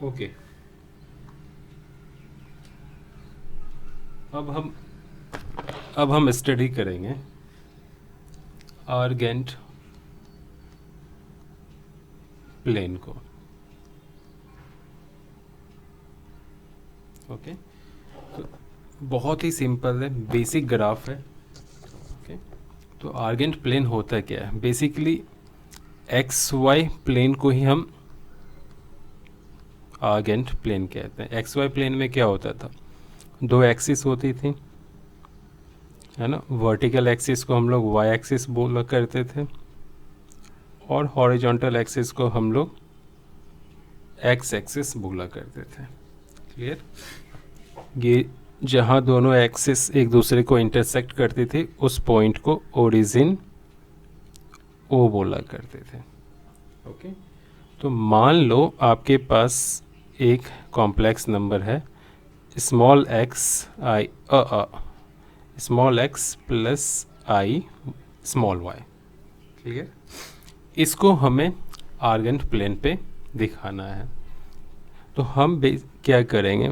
Okay, अब हम study करेंगे आर्गेंट प्लेन को। ओके, तो बहुत ही सिंपल है, बेसिक ग्राफ है। ओके, तो आर्गेंट प्लेन होता क्या है? बेसिकली एक्स वाई प्लेन को ही हम आर्गेंट प्लेन कहते हैं। एक्स वाई प्लेन में क्या होता था? दो एक्सिस होती थी, है ना। वर्टिकल एक्सिस को हम लोग वाई एक्सिस बोला करते थे और हॉरिजॉन्टल एक्सिस को हम लोग एक्स एक्सिस बोला करते थे। क्लियर? ये जहाँ दोनों एक्सिस एक दूसरे को इंटरसेक्ट करती थी उस पॉइंट को ओरिजिन ओ बोला करते थे। ओके, तो मान लो आपके पास एक कॉम्प्लेक्स नंबर है small X I small X plus I small Y. Clear? इसको हमें आर्गेंट प्लेन पे दिखाना है। तो हम क्या करेंगे,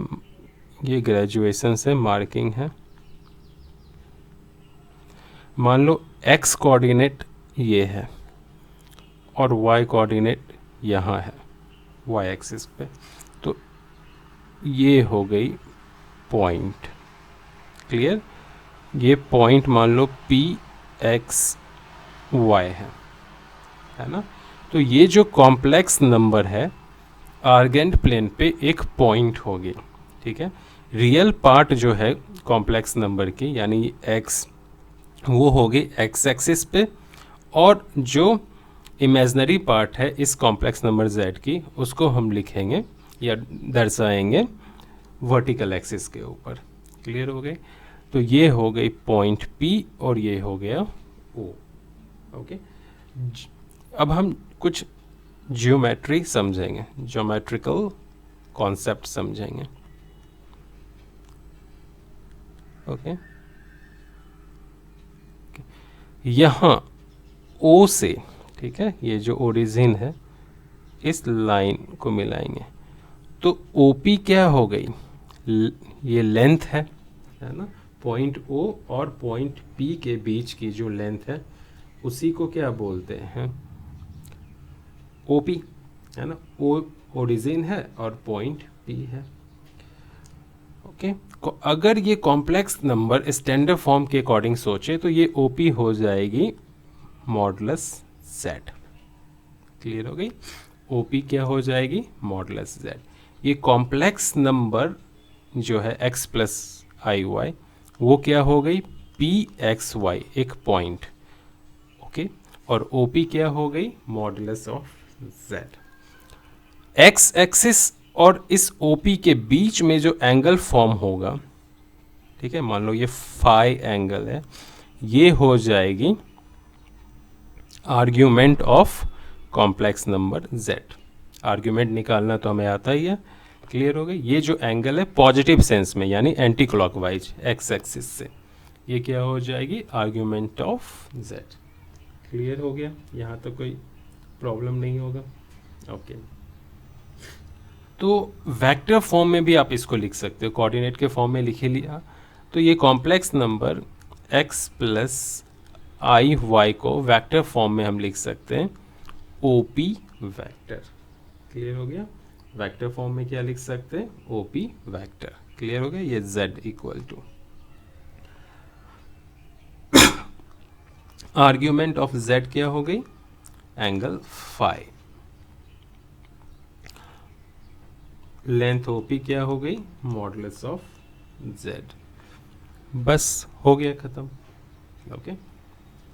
ये ग्रेजुएशन से मार्किंग है। मान लो एक्स कोऑर्डिनेट ये है और वाई कोऑर्डिनेट यहाँ है वाई एक्सिस पे, तो ये हो गई पॉइंट। क्लियर? ये पॉइंट मान लो पी एक्स वाई है ना। तो ये जो कॉम्प्लेक्स नंबर है आर्गेंट प्लेन पे एक पॉइंट होगी। ठीक है, रियल पार्ट जो है कॉम्प्लेक्स नंबर की यानी एक्स, वो होगी एक्स एक्सिस पे, और जो इमेजनरी पार्ट है इस कॉम्प्लेक्स नंबर z की उसको हम लिखेंगे या दर्शाएंगे वर्टिकल एक्सिस के ऊपर। क्लियर हो गई? तो ये हो गई पॉइंट P और ये हो गया O। ओके, अब हम कुछ ज्योमेट्री समझेंगे, ज्योमेट्रिकल कॉन्सेप्ट समझेंगे। ओके, यहाँ O से, ठीक है, ये जो ओरिजिन है इस लाइन को मिलाएंगे तो OP क्या हो गई? ये लेंथ है ना। पॉइंट O और पॉइंट P के बीच की जो लेंथ है उसी को क्या बोलते हैं? OP, है ना। O ओरिजिन है और पॉइंट P है। ओके, अगर ये कॉम्प्लेक्स नंबर स्टैंडर्ड फॉर्म के अकॉर्डिंग सोचे तो ये OP हो जाएगी मॉडुलस Z। क्लियर हो गई? OP क्या हो जाएगी? Modulus Z। ये कॉम्प्लेक्स नंबर जो है x प्लस आई वाई वो क्या हो गई? PXY, एक पॉइंट। ओके, और OP क्या हो गई? Modulus of Z। x axis और इस OP के बीच में जो एंगल फॉर्म होगा, ठीक है, मान लो ये फाई एंगल है, ये हो जाएगी argument of complex number Z। Argument निकालना तो हमें आता ही है। क्लियर हो गई? ये जो एंगल है पॉजिटिव सेंस में यानी एंटी क्लॉकवाइज एक्स एक्सिस से, ये क्या हो जाएगी? Argument of Z। क्लियर हो गया? यहाँ तो कोई प्रॉब्लम नहीं होगा। ओके, तो वेक्टर फॉर्म में भी आप इसको लिख सकते हो, कोऑर्डिनेट के फॉर्म में लिख लिया तो ये कॉम्प्लेक्स नंबर x प्लस आई वाई को वेक्टर फॉर्म में हम लिख सकते हैं OP वेक्टर। क्लियर हो गया? वेक्टर फॉर्म में क्या लिख सकते हैं? OP vector. क्लियर हो गया? ये Z equal to argument of Z क्या हो गई? Angle phi. लेंथ OP क्या हो गई? Modulus of Z। बस हो गया ख़त्म। ओके,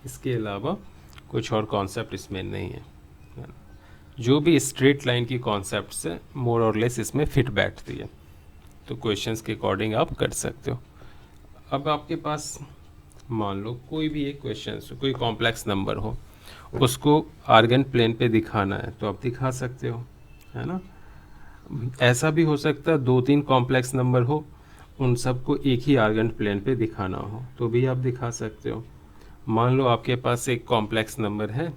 इसके अलावा कुछ और कॉन्सेप्ट इसमें नहीं है। जो भी स्ट्रेट लाइन की कॉन्सेप्ट है मोर और लेस इसमें फिट बैठती है, तो क्वेश्चंस के अकॉर्डिंग आप कर सकते हो। अब आपके पास मान लो कोई भी एक क्वेश्चन, कोई कॉम्प्लेक्स नंबर हो, उसको आर्गेंट प्लेन पे दिखाना है तो आप दिखा सकते हो, है ना। ऐसा भी हो सकता है दो तीन कॉम्प्लेक्स नंबर हो, उन सबको एक ही आर्गेंट प्लेन पे दिखाना हो तो भी आप दिखा सकते हो। मान लो आपके पास एक कॉम्प्लेक्स नंबर है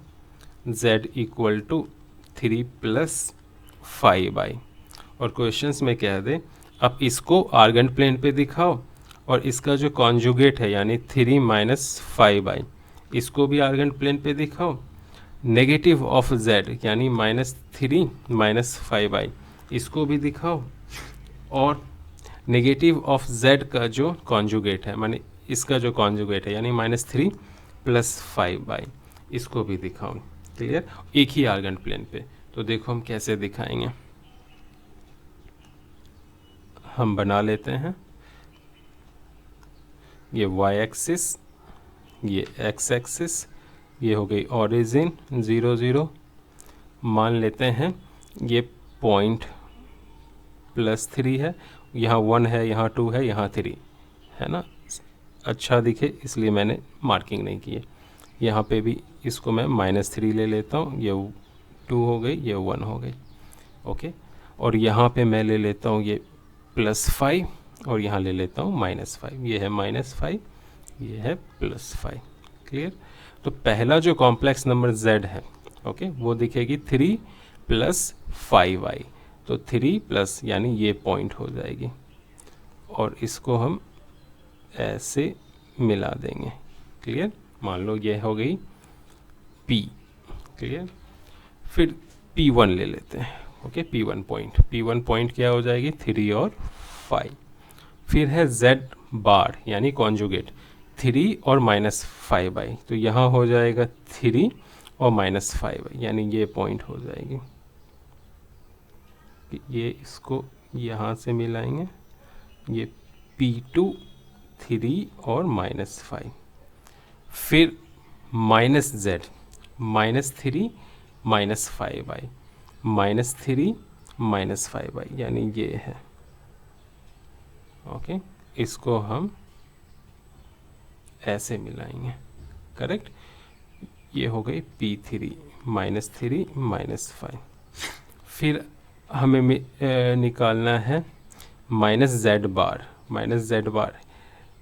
z equal to 3 plus 5i और क्वेश्चंस में कह दे अब इसको आर्गन प्लेन पे दिखाओ और इसका जो कॉन्जुगेट है यानी 3 माइनस 5i इसको भी आर्गन प्लेन पे दिखाओ। नेगेटिव ऑफ z यानी -3 माइनस 5i इसको भी दिखाओ। और नेगेटिव ऑफ z का जो कॉन्जुगेट है माने इसका जो कॉन्जुगेट है यानी -3 प्लस 5i इसको भी दिखाओ। क्लियर? एक ही आर्गन प्लेन पे। तो देखो हम कैसे दिखाएंगे। हम बना लेते हैं ये y एक्सिस, ये x एक्सिस, ये हो गई ओरिजिन 0 0। मान लेते हैं ये पॉइंट +3 है, यहाँ 1 है, यहाँ 2 है, यहाँ 3 है ना। अच्छा दिखे इसलिए मैंने मार्किंग नहीं की है। यहाँ पे भी इसको मैं -3 ले लेता हूँ, ये 2 हो गई, ये 1 हो गई। ओके, और यहाँ पे मैं ले लेता हूँ ये +5 और यहाँ ले लेता हूँ -5। ये है -5, ये है +5। क्लियर? तो पहला जो कॉम्प्लेक्स नंबर z है ओके वो दिखेगी 3 + 5i। तो 3 प्लस यानी ये पॉइंट हो जाएगी और इसको हम ऐसे मिला देंगे। क्लियर? मान लो ये हो गई p। क्लियर? फिर p1 ले लेते हैं। ओके, p1 पॉइंट क्या हो जाएगी 3 और 5। फिर है z बार यानी कॉन्जुगेट 3 और -5i। तो यहाँ हो जाएगा 3 और -5i यानी ये पॉइंट हो जाएगी। ये इसको यहाँ से मिलाएंगे, ये p2 3 और -5। फिर -z -3 -5i -3 -5i यानी ये है। ओके, इसको हम ऐसे मिलाएंगे। करेक्ट? ये हो गई p3 -3 -5। फिर हमें निकालना है -z बार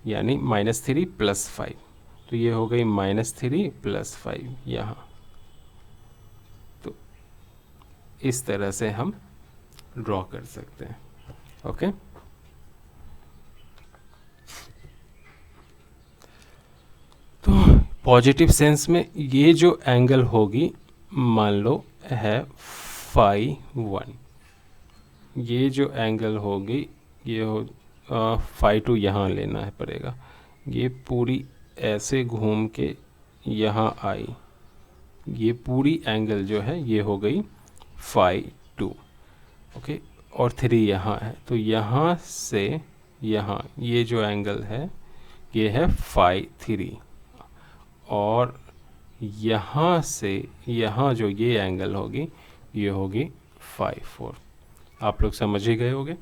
यानी -3 + 5। तो ये हो गई -3 + 5 यहाँ। तो इस तरह से हम ड्रॉ कर सकते हैं। ओके, तो पॉजिटिव सेंस में ये जो एंगल होगी मान लो है φ1। ये जो एंगल होगी ये हो φ2 यहाँ लेना है पड़ेगा। ये पूरी ऐसे घूम के यहाँ आई, ये पूरी एंगल जो है ये हो गई φ2। ओके, और 3 यहाँ है तो यहाँ से यहाँ ये जो एंगल है ये है φ3 और यहाँ से यहाँ जो ये एंगल होगी ये होगी φ4। आप लोग समझ ही गए होंगे।